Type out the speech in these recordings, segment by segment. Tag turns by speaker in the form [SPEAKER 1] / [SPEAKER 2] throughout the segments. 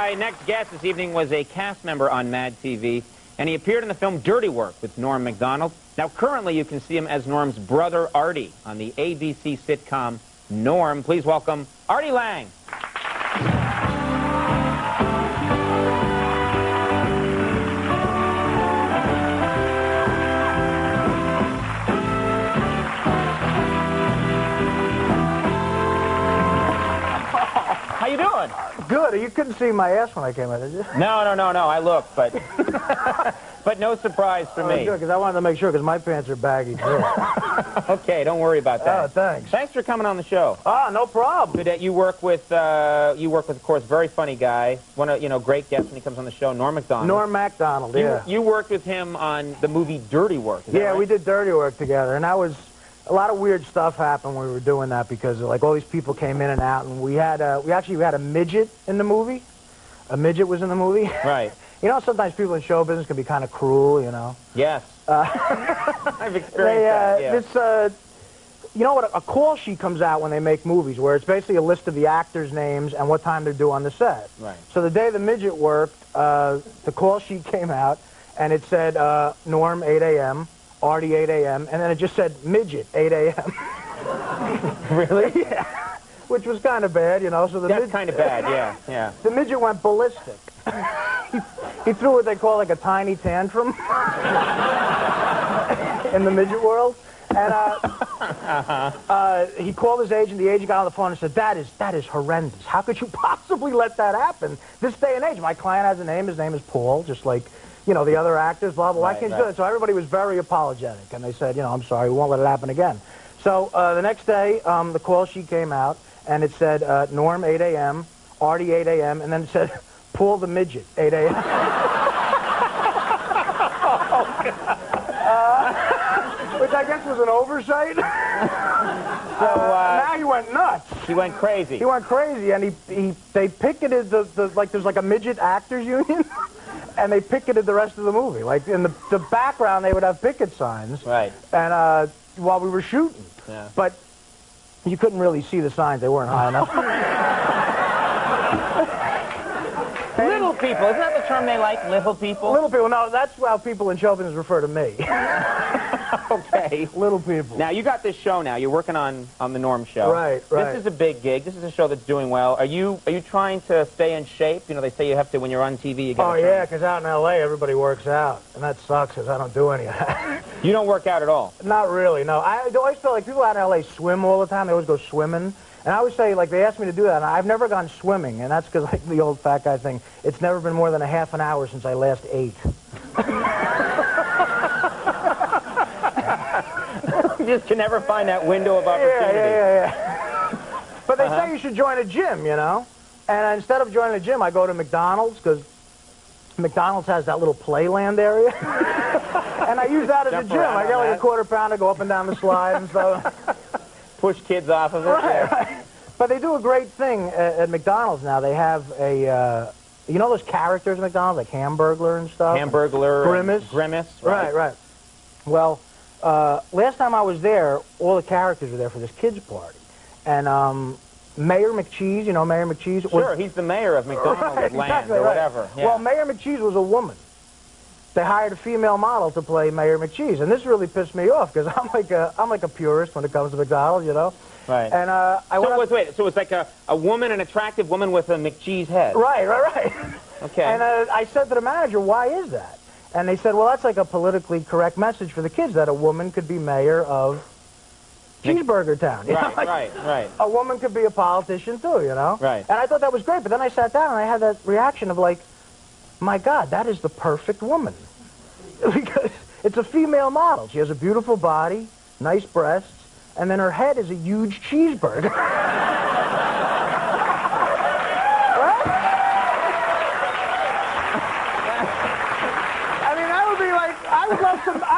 [SPEAKER 1] My next guest this evening was a cast member on Mad TV, and he appeared in the film Dirty Work with Norm Macdonald. Now, currently, you can see him as Norm's brother, Artie, on the ABC sitcom Norm. Please welcome Artie Lange. How you doing?
[SPEAKER 2] Good. You couldn't see my ass when I came in, did you?
[SPEAKER 1] No. I looked, but but no surprise for me.
[SPEAKER 2] Good, because I wanted to make sure, because my pants are baggy too.
[SPEAKER 1] Okay, don't worry about that.
[SPEAKER 2] Oh, thanks.
[SPEAKER 1] Thanks for coming on the show.
[SPEAKER 2] Ah, no problem.
[SPEAKER 1] Good that you work with, of course, very funny guy, one of, great guests when he comes on the show, Norm Macdonald.
[SPEAKER 2] Norm Macdonald, yeah.
[SPEAKER 1] You worked with him on the movie Dirty Work. Is that right?
[SPEAKER 2] We did Dirty Work together, and that was. A lot of weird stuff happened when we were doing that because like all these people came in and out, and we actually had a midget in the movie. A midget was in the movie.
[SPEAKER 1] Right.
[SPEAKER 2] Sometimes people in show business can be kind of cruel,
[SPEAKER 1] Yes. I've experienced that, yeah.
[SPEAKER 2] A call sheet comes out when they make movies where it's basically a list of the actors' names and what time they're due on the set.
[SPEAKER 1] Right.
[SPEAKER 2] So the day the midget worked, the call sheet came out, and it said Norm, 8 a.m., Artie, 8 a.m., and then it just said midget, 8 a.m.
[SPEAKER 1] Really?
[SPEAKER 2] Yeah. Which was kind of bad, So
[SPEAKER 1] That's kind of bad, yeah.
[SPEAKER 2] The midget went ballistic. he threw what they call like a tiny tantrum in the midget world. And he called his agent. The agent got on the phone and said, that is horrendous. How could you possibly let that happen this day and age? My client has a name. His name is Paul, just like, the other actors, blah, blah, blah. I can't do it. So everybody was very apologetic. And they said, I'm sorry, we won't let it happen again. So the next day, the call sheet came out, and it said Norm, 8 a.m., Artie, 8 a.m., and then it said Paul the Midget, 8 a.m. Which I guess was an oversight. So now he went nuts.
[SPEAKER 1] He went crazy.
[SPEAKER 2] He went crazy, and they picketed there's like a midget actors union. And they picketed the rest of the movie. Like, in the background, they would have picket signs.
[SPEAKER 1] Right.
[SPEAKER 2] And while we were shooting.
[SPEAKER 1] Yeah.
[SPEAKER 2] But you couldn't really see the signs. They weren't high enough.
[SPEAKER 1] Little people. Isn't that the term they like, little people?
[SPEAKER 2] Little people. No, that's how people in show business refer to me.
[SPEAKER 1] Okay.
[SPEAKER 2] Little people.
[SPEAKER 1] Now, you got this show now. You're working on the Norm show.
[SPEAKER 2] Right.
[SPEAKER 1] This is a big gig. This is a show that's doing well. Are you trying to stay in shape? They say you have to, when you're on TV, you got to
[SPEAKER 2] yeah, because out in L.A., everybody works out. And that sucks because I don't do any of that.
[SPEAKER 1] You don't work out at all?
[SPEAKER 2] Not really, no. I always feel like people out in L.A. swim all the time. They always go swimming. And I always say, like, they ask me to do that, and I've never gone swimming. And that's because, like, the old fat guy thing, it's never been more than a half an hour since I last ate.
[SPEAKER 1] You just can never find that window of opportunity.
[SPEAKER 2] Yeah. But they say you should join a gym, And instead of joining a gym, I go to McDonald's, because McDonald's has that little playland area. And I use that as a gym. I get like a quarter pounder, go up and down the slide and stuff.
[SPEAKER 1] Push kids off of it.
[SPEAKER 2] Right. But they do a great thing at McDonald's now. They have a, those characters at McDonald's, like Hamburglar and stuff?
[SPEAKER 1] Hamburglar.
[SPEAKER 2] Grimace.
[SPEAKER 1] Grimace.
[SPEAKER 2] Right. Well, last time I was there, all the characters were there for this kids' party. And Mayor McCheese, Mayor McCheese?
[SPEAKER 1] Sure, he's the mayor of McDonald's Land or whatever. Yeah.
[SPEAKER 2] Well, Mayor McCheese was a woman. They hired a female model to play Mayor McCheese, and this really pissed me off because I'm like a purist when it comes to McDonald's,
[SPEAKER 1] Right.
[SPEAKER 2] And
[SPEAKER 1] so it's like a woman, an attractive woman with a McCheese head.
[SPEAKER 2] Right.
[SPEAKER 1] Okay.
[SPEAKER 2] And I said to the manager, "Why is that?" And they said, "Well, that's like a politically correct message for the kids that a woman could be mayor of Cheeseburger Town."
[SPEAKER 1] Right.
[SPEAKER 2] A woman could be a politician too,
[SPEAKER 1] Right.
[SPEAKER 2] And I thought that was great, but then I sat down and I had that reaction of like, my God, that is the perfect woman. Because it's a female model. She has a beautiful body, nice breasts, and then her head is a huge cheeseburger. Right? I mean, that would be like, I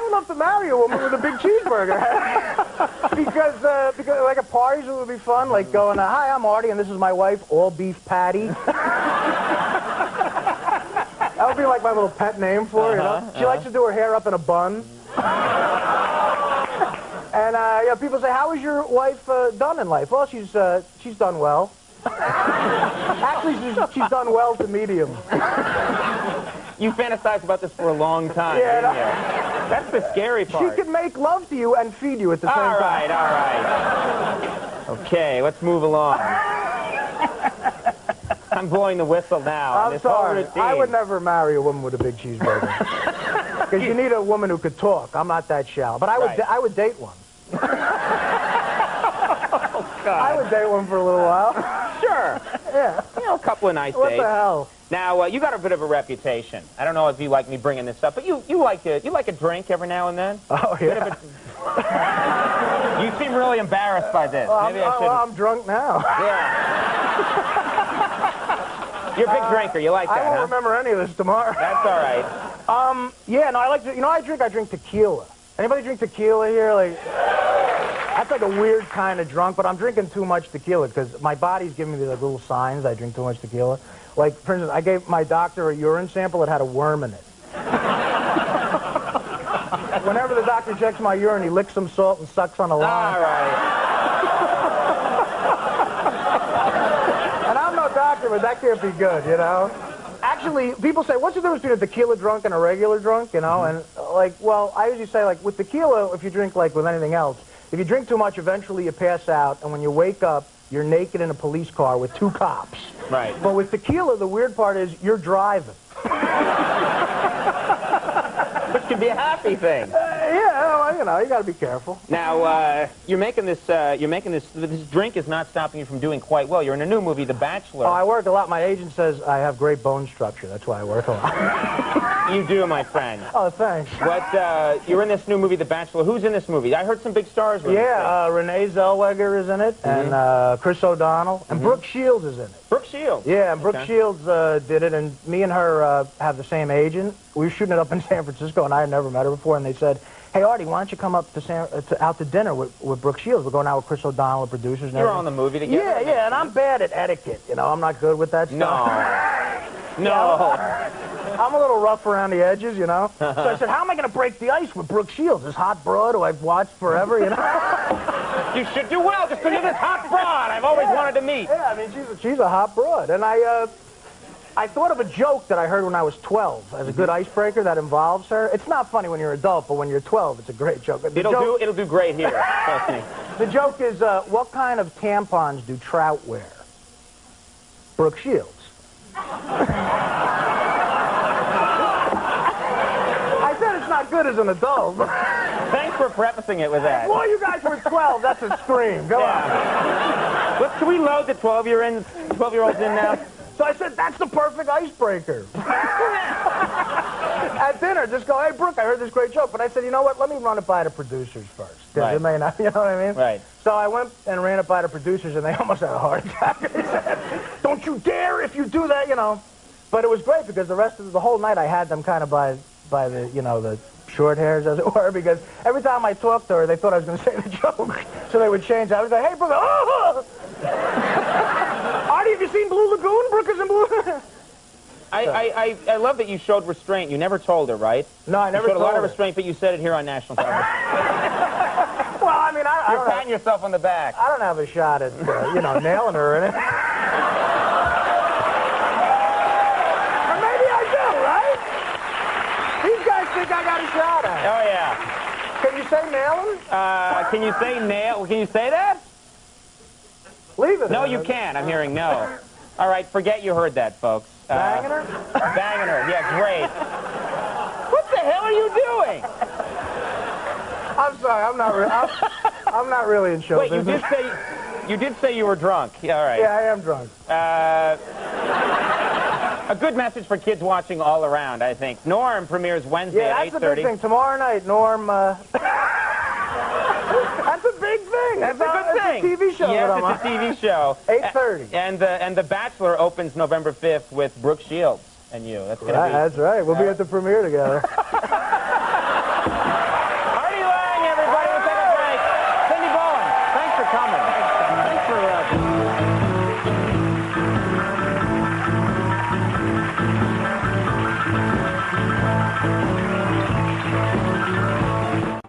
[SPEAKER 2] would love to marry a woman with a big cheeseburger. because like at parties it would be fun, like going, hi, I'm Artie, and this is my wife, all beef patty. That would be like my little pet name for her, She likes to do her hair up in a bun. And people say, how is your wife done in life? Well, she's done well. Actually, she's done well to medium.
[SPEAKER 1] You fantasized about this for a long time, didn't you? That's the scary part.
[SPEAKER 2] She can make love to you and feed you at the same time.
[SPEAKER 1] All right. Okay, let's move along. I'm blowing the whistle now.
[SPEAKER 2] I'm sorry. I would never marry a woman with a big cheeseburger. Because you need a woman who could talk. I'm not that shallow. But I would date one.
[SPEAKER 1] Oh, God.
[SPEAKER 2] I would date one for a little while.
[SPEAKER 1] Sure.
[SPEAKER 2] Yeah.
[SPEAKER 1] You know, a couple of nice dates.
[SPEAKER 2] What the hell?
[SPEAKER 1] Now, you got a bit of a reputation. I don't know if you like me bringing this up, but you like a drink every now and then?
[SPEAKER 2] Oh, yeah.
[SPEAKER 1] You seem really embarrassed by this.
[SPEAKER 2] Well,
[SPEAKER 1] Maybe I shouldn't.
[SPEAKER 2] I'm drunk now.
[SPEAKER 1] Yeah. You're a big drinker. You like that,
[SPEAKER 2] I won't remember any of this tomorrow.
[SPEAKER 1] That's all right.
[SPEAKER 2] Yeah, no, I like to, I drink tequila. Anybody drink tequila here? Like, that's like a weird kind of drunk, but I'm drinking too much tequila because my body's giving me these like, little signs I drink too much tequila. Like, for instance, I gave my doctor a urine sample that had a worm in it. Whenever the doctor checks my urine, he licks some salt and sucks on a line.
[SPEAKER 1] All right.
[SPEAKER 2] And I'm no doctor, but that can't be good, you know? Actually, people say, what's the difference between a tequila drunk and a regular drunk, you know? And, like, well, I usually say, like, with tequila, if you drink, like, with anything else, if you drink too much, eventually you pass out, and when you wake up, you're naked in a police car with 2 cops.
[SPEAKER 1] Right.
[SPEAKER 2] But with tequila, the weird part is you're driving.
[SPEAKER 1] Which can be a happy thing.
[SPEAKER 2] Yeah, well, you know, you got to be careful.
[SPEAKER 1] Now, you're making this drink is not stopping you from doing quite well. You're in a new movie, The Bachelor.
[SPEAKER 2] Oh, I work a lot. My agent says I have great bone structure. That's why I work a lot.
[SPEAKER 1] You do, my friend.
[SPEAKER 2] Oh, thanks.
[SPEAKER 1] You're in this new movie, The Bachelor. Who's in this movie? I heard some big stars were in
[SPEAKER 2] Yeah, Renee Zellweger is in it, and Chris O'Donnell, and Brooke Shields is in it.
[SPEAKER 1] Brooke Shields?
[SPEAKER 2] Yeah, and Brooke Shields did it, and me and her have the same agent. We were shooting it up in San Francisco, and I had never met her before, and they said, hey, Artie, why don't you come up to out to dinner with Brooke Shields? We're going out with Chris O'Donnell, the producers, and
[SPEAKER 1] You're on the movie together?
[SPEAKER 2] Yeah, yeah, and I'm bad at etiquette. You know, I'm not good with that stuff.
[SPEAKER 1] No.
[SPEAKER 2] I'm a little rough around the edges, you know? So I said, how am I going to break the ice with Brooke Shields, this hot broad who I've watched forever, you know?
[SPEAKER 1] You should do well, just because you're this hot broad I've always wanted to meet.
[SPEAKER 2] Yeah, I mean, she's a hot broad. And I thought of a joke that I heard when I was 12 as a good icebreaker that involves her. It's not funny when you're an adult, but when you're 12, it's a great joke.
[SPEAKER 1] It'll do great here, trust me.
[SPEAKER 2] The joke is, what kind of tampons do trout wear? Brooke Shields. I said it's not good as an adult.
[SPEAKER 1] Thanks for prefacing it with that.
[SPEAKER 2] Well, you guys were 12. That's a scream. Go on.
[SPEAKER 1] Can we load the 12-year-olds in now?
[SPEAKER 2] So I said, that's the perfect icebreaker. At dinner, just go, hey, Brooke, I heard this great joke. But I said, you know what? Let me run it by the producers first. Right. It may not, you know what I mean?
[SPEAKER 1] Right.
[SPEAKER 2] So I went and ran it by the producers, and they almost had a heart attack. They said, don't you dare if you do that, you know. But it was great because the rest of the whole night I had them kind of by the, you know, the short hairs, as it were, because every time I talked to her, they thought I was going to say the joke. So they would change. I was like, hey, Brooke, oh! Artie, have you seen Blue Lagoon? Brooke is in Blue Lagoon.
[SPEAKER 1] I love that you showed restraint. You never told her, right?
[SPEAKER 2] No, I never told her.
[SPEAKER 1] You showed a lot of restraint, but you said it here on national television.
[SPEAKER 2] Well, I mean,
[SPEAKER 1] you're patting yourself on the back.
[SPEAKER 2] I don't have a shot at, you know, nailing her in it. Or maybe I do, right? These guys think I got a shot at it.
[SPEAKER 1] Oh, yeah.
[SPEAKER 2] Can you say nailing?
[SPEAKER 1] Can you say nail? Can you say that?
[SPEAKER 2] Leave it.
[SPEAKER 1] No, you can't. I'm hearing no. All right, forget you heard that, folks.
[SPEAKER 2] Banging her?
[SPEAKER 1] Banging her. Yeah, great. What the hell are you doing?
[SPEAKER 2] I'm sorry. I'm not really in show
[SPEAKER 1] business. Wait, you did say you were drunk. Yeah, all right.
[SPEAKER 2] Yeah, I am drunk.
[SPEAKER 1] A good message for kids watching all around, I think. Norm premieres Wednesday at 8:30.
[SPEAKER 2] Yeah, that's a big thing. Tomorrow night, Norm. That's a big thing.
[SPEAKER 1] That's a good thing.
[SPEAKER 2] It's a TV show.
[SPEAKER 1] Yes, it's a TV show.
[SPEAKER 2] 8:30.
[SPEAKER 1] And The Bachelor opens November 5th with Brooke Shields and you. That's gonna be.
[SPEAKER 2] That's right. We'll be at the premiere together.